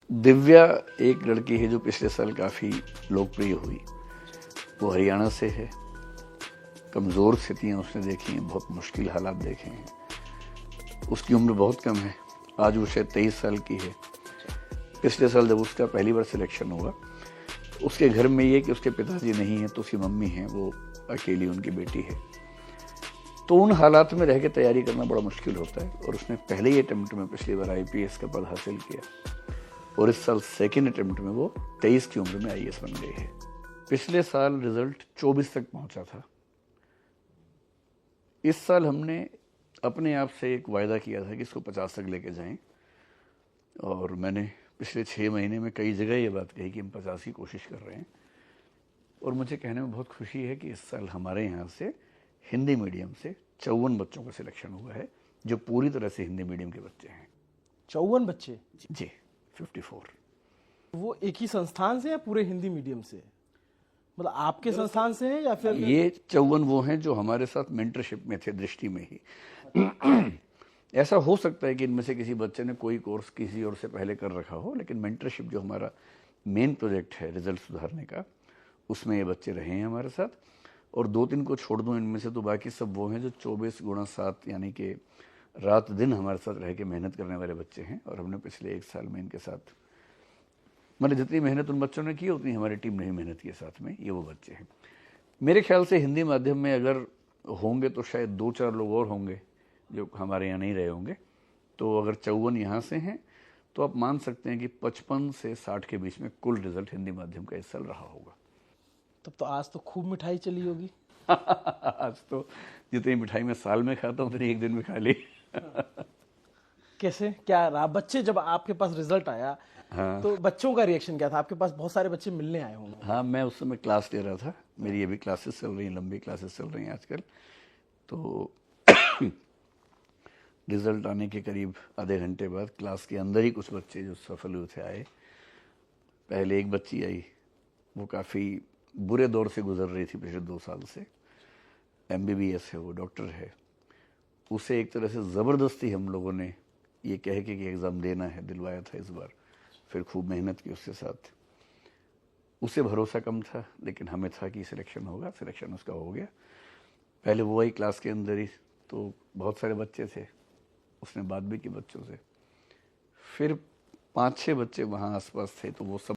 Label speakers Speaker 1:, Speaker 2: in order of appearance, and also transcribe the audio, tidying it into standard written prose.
Speaker 1: दिव्या एक लड़की है जो पिछले साल काफ़ी लोकप्रिय हुई। वो हरियाणा से है। कमज़ोर स्थितियाँ उसने देखी हैं, बहुत मुश्किल हालात देखे हैं। उसकी उम्र बहुत कम है, आज वो शायद 23 साल की है। पिछले साल जब उसका पहली बार सिलेक्शन हुआ, उसके घर में ये कि उसके पिताजी नहीं हैं तो उसकी मम्मी हैं, वो अकेली उनकी बेटी है। तो उन हालात में रह के तैयारी करना बड़ा मुश्किल होता है और उसने पहले ही अटेम्प्ट में पिछली बार IPS का पद हासिल किया और इस साल सेकेंड अटेम्प्ट में वो 23 की उम्र में IAS बन गई है। पिछले साल रिजल्ट 24 तक पहुंचा था। इस साल हमने अपने आप से एक वायदा किया था कि इसको 50 तक लेके जाएं और मैंने पिछले 6 महीने में कई जगह ये बात कही कि हम 50 की कोशिश कर रहे हैं। और मुझे कहने में बहुत खुशी है कि इस साल हमारे यहाँ से हिंदी मीडियम से 54 बच्चों का सिलेक्शन हुआ है जो पूरी तरह से हिंदी मीडियम के बच्चे हैं।
Speaker 2: 54 बच्चे?
Speaker 1: जी 54।
Speaker 2: वो एक ही संस्थान से या पूरे हिंदी मीडियम से? मतलब आपके संस्थान से है या फिर?
Speaker 1: ये 54 वो हैं जो हमारे साथ मेंटरशिप में थे, दृष्टि में ही। ऐसा हो सकता है कि इनमें से किसी बच्चे ने कोई कोर्स किसी और से पहले कर रखा हो, लेकिन मेंटरशिप जो हमारा मेन प्रोजेक्ट है रिजल्ट सुधारने का, उसमें ये बच्चे रहे हैं हमारे साथ। और 2-3 को छोड़ दूं इनमें से, तो बाकी सब वो हैं जो 24x7 यानी कि रात दिन हमारे साथ रह के मेहनत करने वाले बच्चे हैं। और हमने पिछले 1 साल में इनके साथ, मतलब जितनी मेहनत उन बच्चों ने की उतनी हमारी टीम ने मेहनत की साथ में। ये वो बच्चे हैं। मेरे ख्याल से हिंदी माध्यम में अगर होंगे तो शायद 2-4 लोग और होंगे जो हमारे यहाँ नहीं रहे होंगे। तो अगर 54 यहाँ से हैं तो आप मान सकते हैं कि 55 से 60 के बीच में कुल रिजल्ट हिंदी माध्यम का इस साल रहा होगा।
Speaker 2: तब तो आज तो खूब मिठाई चली होगी।
Speaker 1: आज तो जितनी मिठाई मैं साल में खाता हूँ उतनी एक दिन में खा ली।
Speaker 2: कैसे क्या रहा? बच्चे जब आपके पास रिजल्ट आया,
Speaker 1: हाँ।
Speaker 2: तो बच्चों का रिएक्शन क्या था? आपके पास बहुत सारे बच्चे मिलने आए होंगे।
Speaker 1: हाँ, मैं उस समय क्लास ले रहा था। मेरी अभी क्लासेस चल रही हैं, लंबी क्लासेस चल रही हैं आजकल। तो रिजल्ट आने के करीब आधे घंटे बाद क्लास के अंदर ही कुछ बच्चे जो सफल हुए थे आए। पहले एक बच्ची आई, वो काफ़ी बुरे दौर से गुजर रही थी पिछले 2 साल से। MBBS है, वो डॉक्टर है। उसे एक तरह से ज़बरदस्ती हम लोगों ने ये कह के कि एग्ज़ाम देना है दिलवाया था इस बार। फिर खूब मेहनत की उसके साथ। उसे भरोसा कम था लेकिन हमें था कि सिलेक्शन होगा। सिलेक्शन उसका हो गया। पहले वो आई क्लास के अंदर ही, तो बहुत सारे बच्चे थे, उसने बात भी की बच्चों से। फिर 5-6 बच्चे वहाँ आसपास थे, तो वो सब